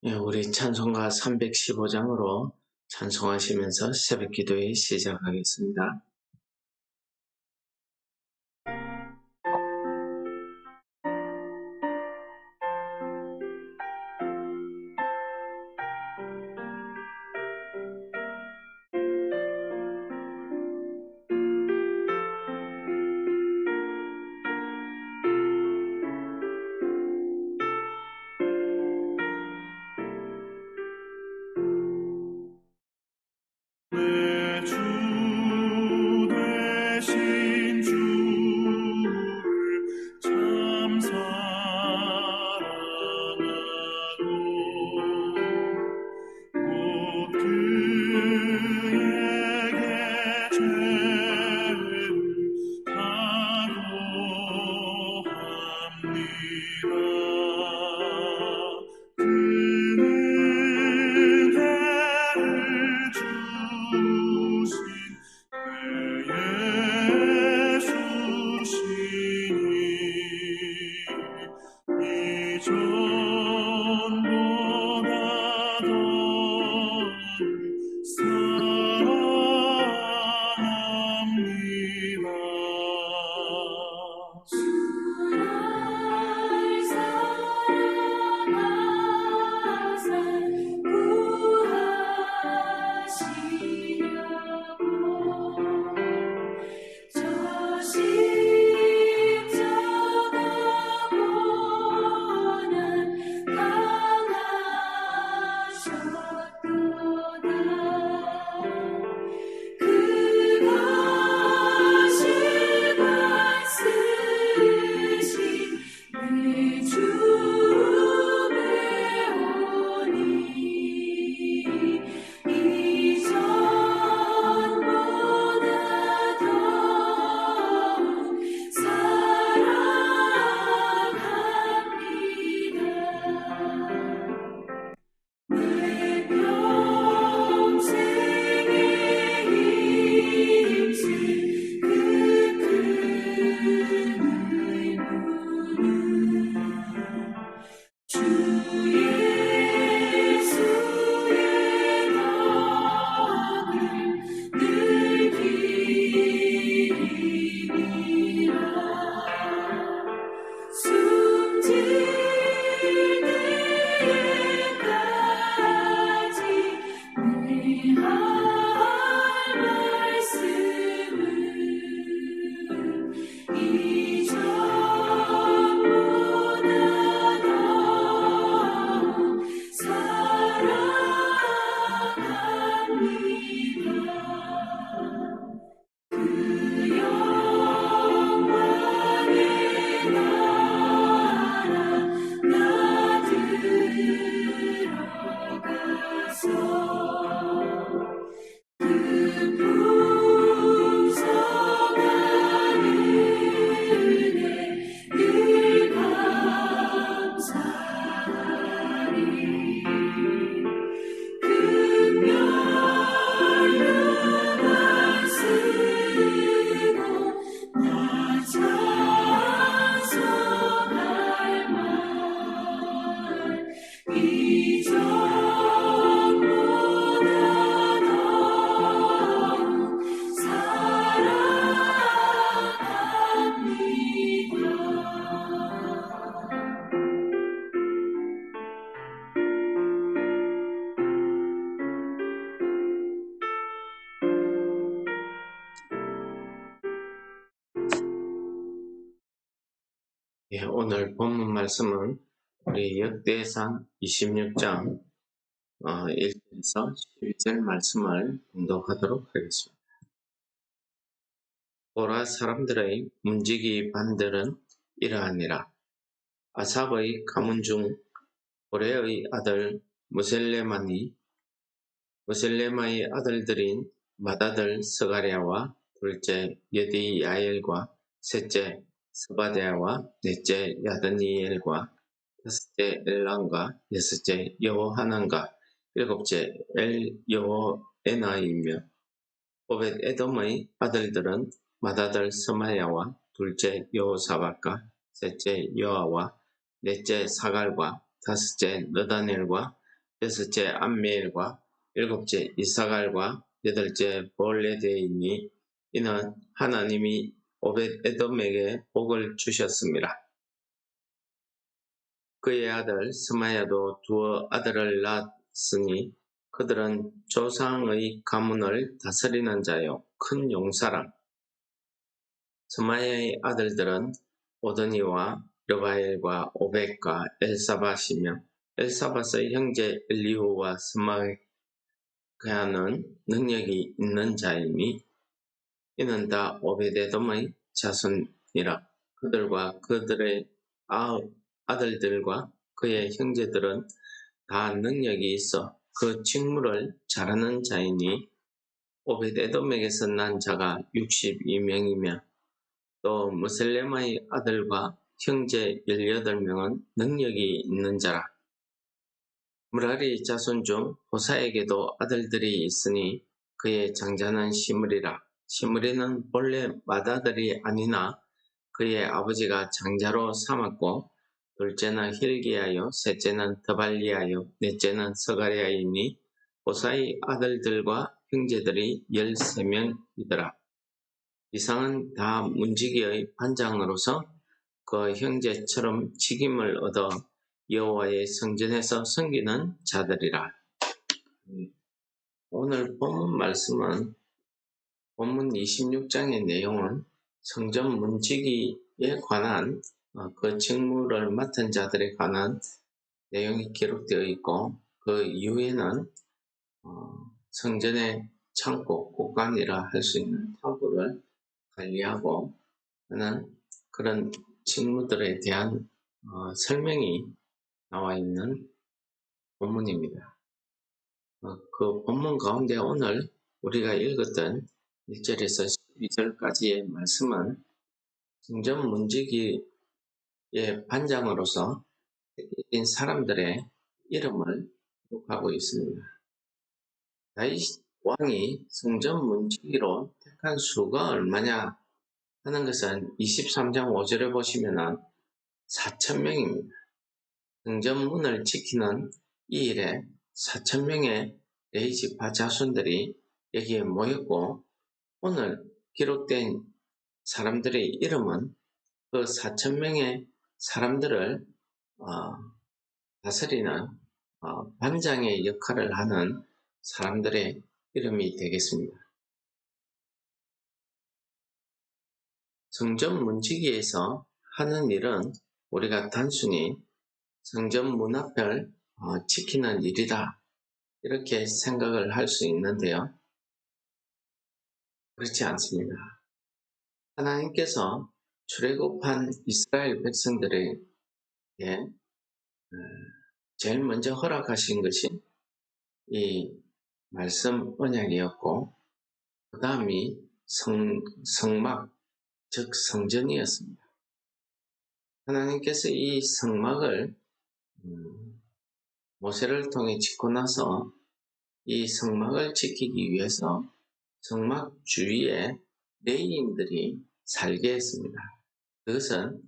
우리 찬송가 315장으로 찬송하시면서 새벽 기도회 시작하겠습니다. 오늘 본문 말씀은 우리 역대상 26장 1절에서 12절 말씀을 공독하도록 하겠습니다. 보라, 사람들의 문지기 반들은 이러하니라. 아삽의 가문 중 고레의 아들 무셀레마의 아들들인 맏아들 스가랴와 둘째 여디야엘과 셋째 스바랴와 넷째 야드니엘과 다섯째 엘람과 여섯째 여호하난과 일곱째 엘여호에나이며 오벳에돔의 아들들은 맏아들 스마야와 둘째 여호사밧과 셋째 여아와 넷째 사갈과 다섯째 느다넬과 여섯째 암미엘과 일곱째 이사갈과 여덟째 볼레데이니 이는 하나님이 오벳에돔에게 복을 주셨습니다. 그의 아들 스마야도 두 아들을 낳았으니 그들은 조상의 가문을 다스리는 자요 큰 용사라. 스마야의 아들들은 오드니와 르바엘과 오벳과 엘사밧이며 엘사밧의 형제 엘리후와 스마야는 능력이 있는 자이니 이는 다 오벳에돔의 자손이라. 그들과 그들의 아들들과 그의 형제들은 다 능력이 있어 그 직무를 잘하는 자이니 오벳에돔에게서 난 자가 62명이며 또 무셀렘의 아들과 형제 18명은 능력이 있는 자라. 무라리 자손 중 호사에게도 아들들이 있으니 그의 장자는 시므리라. 시므리는 본래 맏아들이 아니나 그의 아버지가 장자로 삼았고 둘째는 힐기야요 셋째는 드발리야요 넷째는 스가랴이니 호사의 아들들과 형제들이 13명이더라. 이상은 다 문지기의 반장으로서 그 형제처럼 직임을 얻어 여호와의 성전에서 섬기는 자들이라. 오늘 본문 말씀은 본문 26장의 내용은 성전 문지기에 관한 그 직무를 맡은 자들에 관한 내용이 기록되어 있고 그 이후에는 성전의 창고, 곳간이라 할 수 있는 창고를 관리하고 하는 그런 직무들에 대한 설명이 나와 있는 본문입니다. 그 본문 가운데 오늘 우리가 읽었던 1절에서 12절까지의 말씀은 성전 문지기의 반장으로서 택인 사람들의 이름을 기록하고 있습니다. 다윗 왕이 성전 문지기로 택한 수가 얼마냐 하는 것은 23장 5절에 보시면 4,000명입니다. 성전 문을 지키는 이 일에 4,000명의 레위지파 자손들이 여기에 모였고 오늘 기록된 사람들의 이름은 그 4,000명의 사람들을 다스리는 반장의 역할을 하는 사람들의 이름이 되겠습니다. 성전 문지기에서 하는 일은 우리가 단순히 성전 문 앞을 지키는 일이다 이렇게 생각을 할 수 있는데요. 그렇지 않습니다. 하나님께서 출애굽한 이스라엘 백성들에게 제일 먼저 허락하신 것이 이 말씀 언약이었고 그 다음이 성막 즉 성전이었습니다. 하나님께서 이 성막을 모세를 통해 짓고 나서 이 성막을 지키기 위해서 성막 주위에 레위인들이 살게 했습니다. 그것은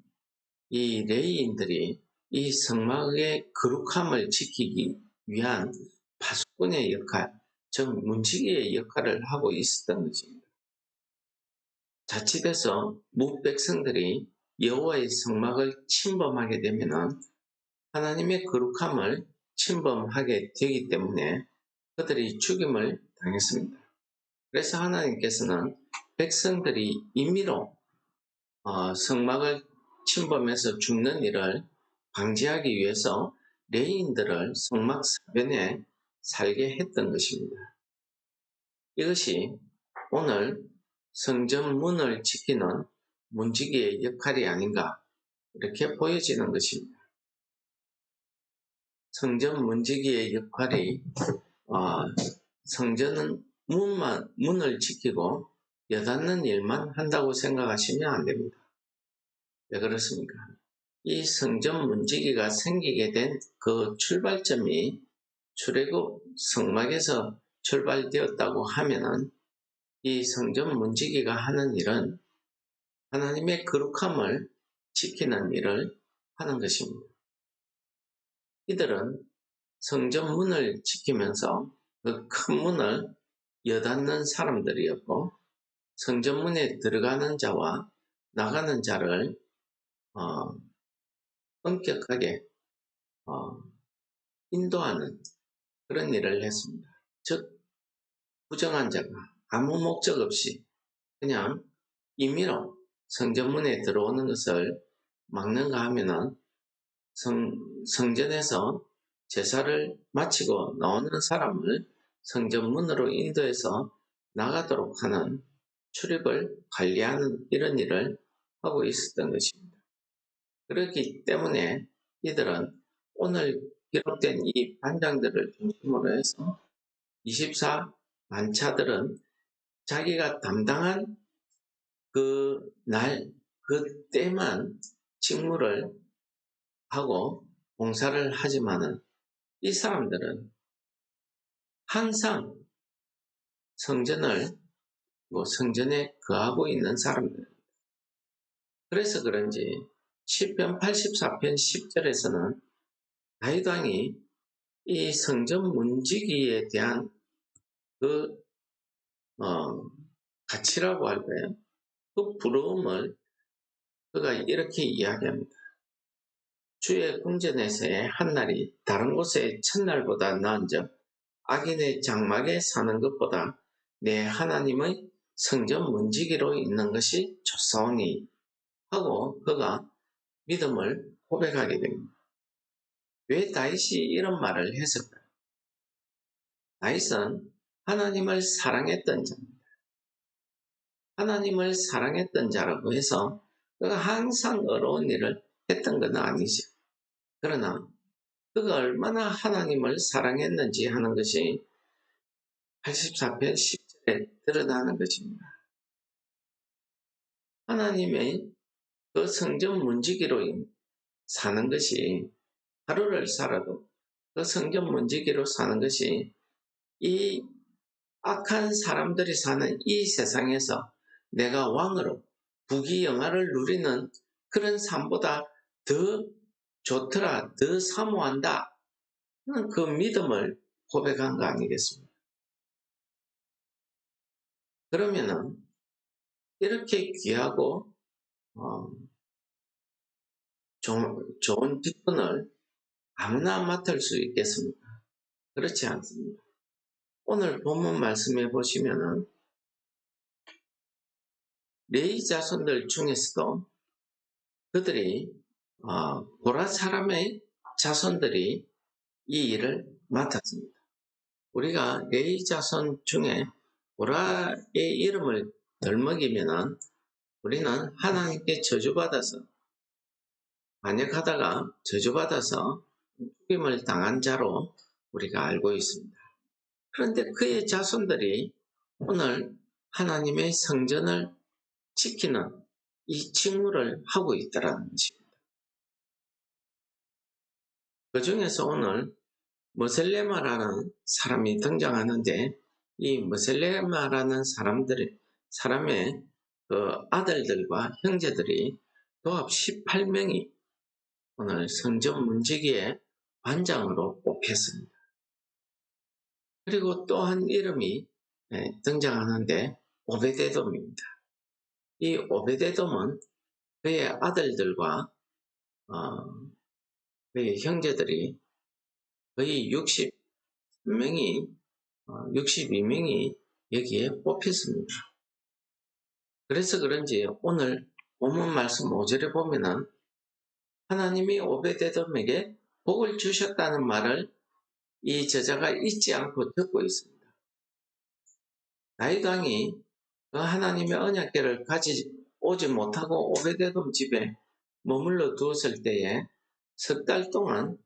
이 레위인들이 이 성막의 거룩함을 지키기 위한 파수꾼의 역할, 즉 문지기의 역할을 하고 있었던 것입니다. 자칫해서 무백성들이 여호와의 성막을 침범하게 되면 하나님의 거룩함을 침범하게 되기 때문에 그들이 죽임을 당했습니다. 그래서 하나님께서는 백성들이 임의로 성막을 침범해서 죽는 일을 방지하기 위해서 레위인들을 성막 사변에 살게 했던 것입니다. 이것이 오늘 성전 문을 지키는 문지기의 역할이 아닌가 이렇게 보여지는 것입니다. 성전 문지기의 역할이 성전은 문을 지키고 여닫는 일만 한다고 생각하시면 안 됩니다. 왜 그렇습니까? 이 성전 문지기가 생기게 된 그 출발점이 출애굽 성막에서 출발되었다고 하면은 이 성전 문지기가 하는 일은 하나님의 거룩함을 지키는 일을 하는 것입니다. 이들은 성전 문을 지키면서 그 큰 문을 여닫는 사람들이었고, 성전 문에 들어가는 자와 나가는 자를 엄격하게 인도하는 그런 일을 했습니다. 즉, 부정한 자가 아무 목적 없이 그냥 임의로 성전문에 들어오는 것을 막는가 하면은 성전에서 제사를 마치고 나오는 사람을 성전문으로 인도해서 나가도록 하는 출입을 관리하는 이런 일을 하고 있었던 것입니다. 그렇기 때문에 이들은 오늘 기록된 이 반장들을 중심으로 해서 24만차들은 자기가 담당한 그 날, 그 때만 직무를 하고 봉사를 하지만은 이 사람들은 항상 성전에 거하고 있는 사람들. 그래서 그런지 시편 84편 10절에서는 다윗 왕이 이 성전 문지기에 대한 그 가치라고 할까요? 그 부러움을 그가 이렇게 이야기합니다. 주의 궁전에서의 한날이 다른 곳의 첫날보다 나은즉 악인의 장막에 사는 것보다 내 하나님의 성전 문지기로 있는 것이 좋사오니 하고 그가 믿음을 고백하게 됩니다. 왜 다윗이 이런 말을 했을까요? 다윗은 하나님을 사랑했던 자입니다. 하나님을 사랑했던 자라고 해서 그가 항상 어려운 일을 했던 건 아니죠. 그러나 그가 얼마나 하나님을 사랑했는지 하는 것이 84편 10절에 드러나는 것입니다. 하나님의 그 성전 문지기로 사는 것이, 하루를 살아도 그 성전 문지기로 사는 것이 이 악한 사람들이 사는 이 세상에서 내가 왕으로 부귀영화를 누리는 그런 삶보다 더 좋더라, 더 사모한다. 그 믿음을 고백한 거 아니겠습니까? 그러면은 이렇게 귀하고 좋은 직분을 아무나 맡을 수 있겠습니까? 그렇지 않습니다. 오늘 본문 말씀해 보시면은 레위 자손들 중에서도 그들이 보라 사람의 자손들이 이 일을 맡았습니다. 우리가 레위 자손 중에 보라의 이름을 덜먹이면은 우리는 하나님께 저주받아서, 반역하다가 저주받아서 죽임을 당한 자로 우리가 알고 있습니다. 그런데 그의 자손들이 오늘 하나님의 성전을 지키는 이 직무를 하고 있다는 것입니다. 그 중에서 오늘 머셀레마라는 사람이 등장하는데, 이 머셀레마라는 사람의 그 아들들과 형제들이 도합 18명이 오늘 성전 문지기의 관장으로 뽑혔습니다. 그리고 또 한 이름이 등장하는데 오베데돔입니다. 이 오베데돔은 그의 아들들과 그의 형제들이 거의 62명이 여기에 뽑혔습니다. 그래서 그런지 오늘 본문 말씀 5절에 보면은 하나님이 오베데돔에게 복을 주셨다는 말을 이 저자가 잊지 않고 듣고 있습니다. 다윗 왕이 그 하나님의 언약궤를 가져오지 못하고 오베데돔 집에 머물러 두었을 때에 석 달 동안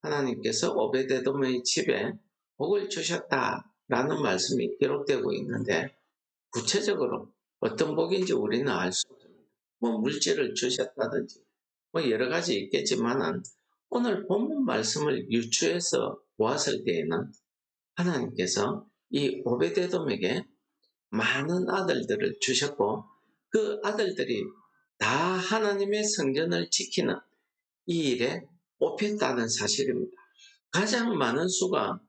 하나님께서 오베데돔의 집에 복을 주셨다라는 말씀이 기록되고 있는데, 구체적으로 어떤 복인지 우리는 알 수 없습니다. 물질을 주셨다든지 여러 가지 있겠지만은 오늘 본문 말씀을 유추해서 보았을 때에는 하나님께서 이 오베데돔에게 많은 아들들을 주셨고 그 아들들이 다 하나님의 성전을 지키는 이 일에 뽑혔다는 사실입니다. 가장 많은 수가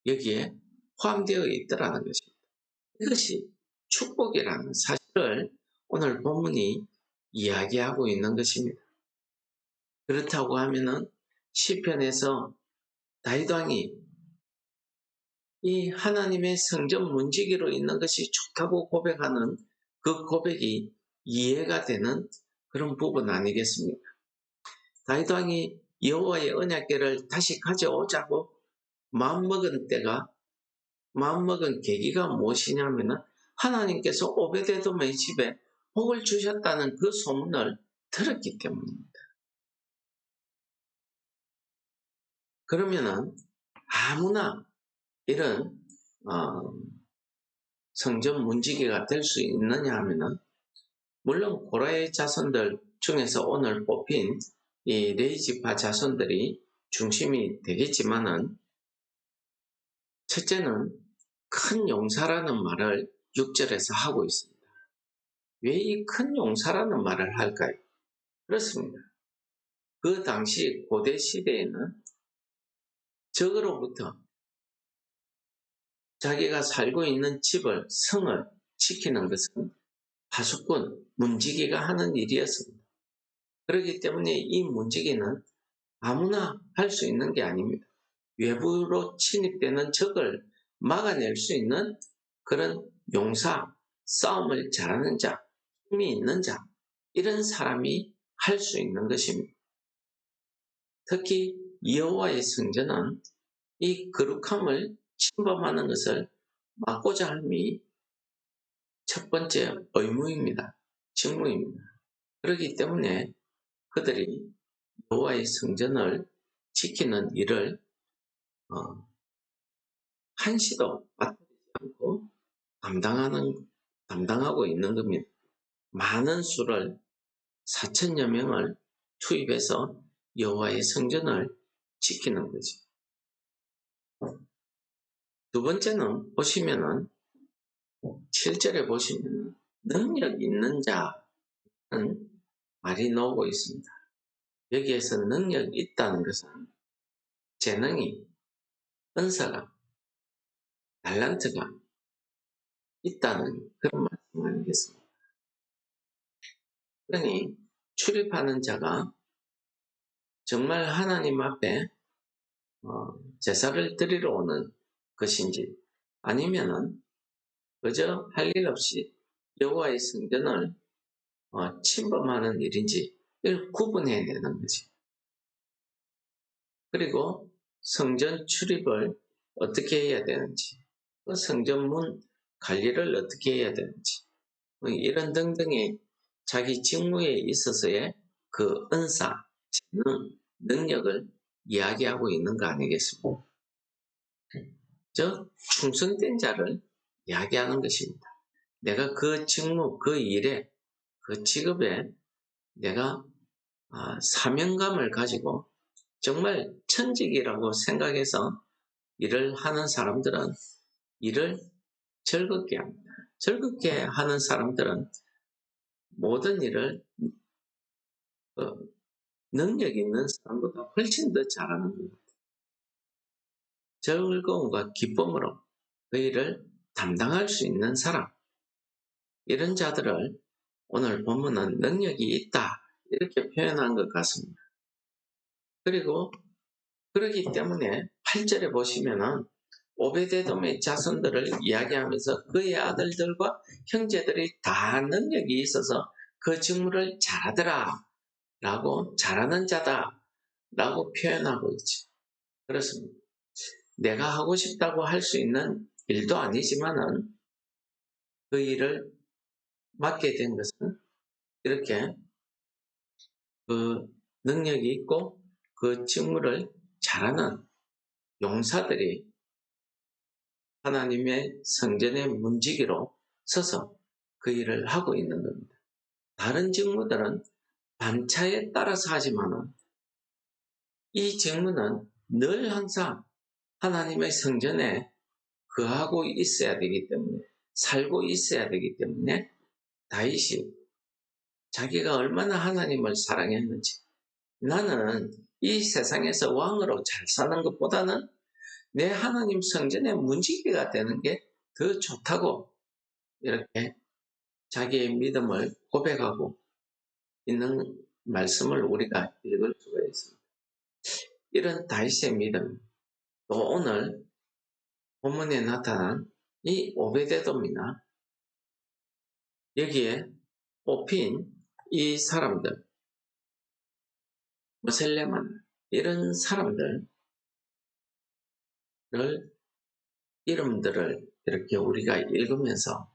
여기에 포함되어 있더라는 것입니다. 이것이 축복이라는 사실을 오늘 본문이 이야기하고 있는 것입니다. 그렇다고 하면은 시편에서 다윗 왕이 이 하나님의 성전 문지기로 있는 것이 좋다고 고백하는 그 고백이 이해가 되는 그런 부분 아니겠습니까? 다윗 왕이 여호와의 언약궤를 다시 가져오자고 마음먹은 계기가 무엇이냐면은 하나님께서 오베데돔의 집에 복을 주셨다는 그 소문을 들었기 때문입니다. 그러면은 아무나 이런 성전 문지기가 될 수 있느냐 하면은 물론 고라의 자손들 중에서 오늘 뽑힌 이 레이지파 자손들이 중심이 되겠지만은 첫째는 큰 용사라는 말을 6절에서 하고 있습니다. 왜 이 큰 용사라는 말을 할까요? 그렇습니다. 그 당시 고대 시대에는 적으로부터 자기가 살고 있는 집을, 성을 지키는 것은 파수꾼, 문지기가 하는 일이었습니다. 그렇기 때문에 이 문지기는 아무나 할 수 있는 게 아닙니다. 외부로 침입되는 적을 막아낼 수 있는 그런 용사, 싸움을 잘하는 자, 힘이 있는 자, 이런 사람이 할 수 있는 것입니다. 특히 여호와의 성전은 이 거룩함을 침범하는 것을 막고자 함이 첫 번째 의무입니다. 직무입니다. 그렇기 때문에 그들이 여호와의 성전을 지키는 일을 한시도 빠뜨리지 않고 담당하고 있는 겁니다. 많은 수를 4천여 명을 투입해서 여호와의 성전을 지키는 거죠. 두 번째는 보시면은 7절에 보시면 능력 있는 자는 말이 나오고 있습니다. 여기에서 능력이 있다는 것은 재능이, 은사가, 달란트가 있다는 그런 말씀 아니겠습니까? 그러니 출입하는 자가 정말 하나님 앞에 제사를 드리러 오는 것인지 아니면은 그저 할 일 없이 여호와의 성전을 침범하는 일인지 이걸 구분해야 되는 거지. 그리고 성전 출입을 어떻게 해야 되는지, 그 성전문 관리를 어떻게 해야 되는지, 이런 등등의 자기 직무에 있어서의 그 은사, 재능, 능력을 이야기하고 있는 거 아니겠습니까? 즉 충성된 자를 이야기하는 것입니다. 내가 그 직무, 그 일에, 그 직업에 내가 사명감을 가지고 정말 천직이라고 생각해서 일을 하는 사람들은 일을 즐겁게 합니다. 즐겁게 하는 사람들은 모든 일을 능력 있는 사람보다 훨씬 더 잘하는 겁니다. 즐거움과 기쁨으로 그 일을 담당할 수 있는 사람, 이런 자들을 오늘 본문은 능력이 있다 이렇게 표현한 것 같습니다. 그리고 그렇기 때문에 8절에 보시면은 오베데돔의 자손들을 이야기하면서 그의 아들들과 형제들이 다 능력이 있어서 그 직무를 잘하더라 라고 잘하는 자다 라고 표현하고 있죠. 그렇습니다. 내가 하고 싶다고 할 수 있는 일도 아니지만은 그 일을 맡게 된 것은 이렇게 그 능력이 있고 그 직무를 잘하는 용사들이 하나님의 성전의 문지기로 서서 그 일을 하고 있는 겁니다. 다른 직무들은 반차에 따라서 하지만은 이 직무는 늘 항상 하나님의 성전에 거하고 있어야 되기 때문에, 살고 있어야 되기 때문에 다윗이 자기가 얼마나 하나님을 사랑했는지, 나는 이 세상에서 왕으로 잘 사는 것보다는 내 하나님 성전의 문지기가 되는 게 더 좋다고 이렇게 자기의 믿음을 고백하고 있는 말씀을 우리가 읽을 수가 있습니다. 이런 다윗의 믿음, 또 오늘 본문에 나타난 이 오베데돔이나 여기에 뽑힌 이 사람들, 무셀레만 이런 사람들을 이름들을 이렇게 우리가 읽으면서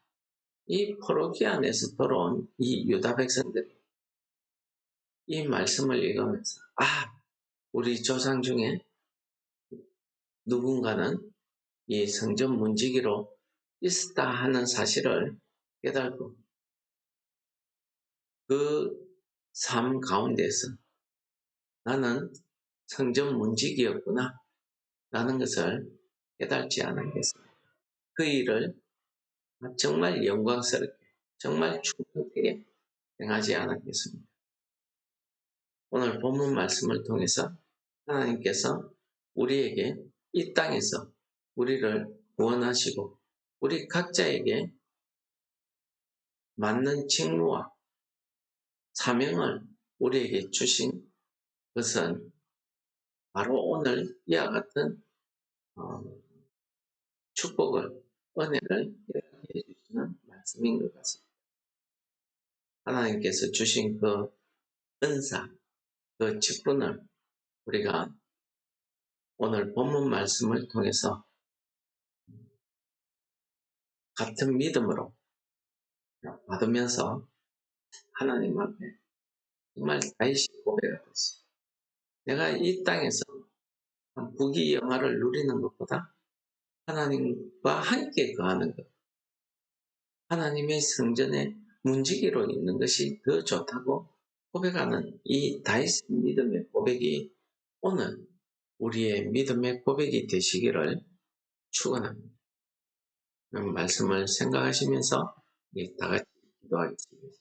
이 포로기 안에서 돌아온 이 유다 백성들이 이 말씀을 읽으면서 우리 조상 중에 누군가는 이 성전 문지기로 있었다 하는 사실을 깨닫고 그 삶 가운데서 나는 성전 문지기였구나 라는 것을 깨닫지 않았겠습니다. 그 일을 정말 영광스럽게 정말 충분하게 행하지 않았겠습니다. 오늘 본문 말씀을 통해서 하나님께서 우리에게 이 땅에서 우리를 구원하시고 우리 각자에게 맞는 직무와 사명을 우리에게 주신 것은 바로 오늘 이와 같은 축복을, 은혜를 이렇게 해주시는 말씀인 것 같습니다. 하나님께서 주신 그 은사, 그 직분을 우리가 오늘 본문 말씀을 통해서 같은 믿음으로 받으면서 하나님 앞에 정말 다윗이 고백하듯이 내가 이 땅에서 부귀영화를 누리는 것보다 하나님과 함께 거하는 것, 하나님의 성전에 문지기로 있는 것이 더 좋다고 고백하는 이 다윗의 믿음의 고백이 오늘 우리의 믿음의 고백이 되시기를 축원합니다. 말씀을 생각하시면서 다 같이 기도하겠습니다.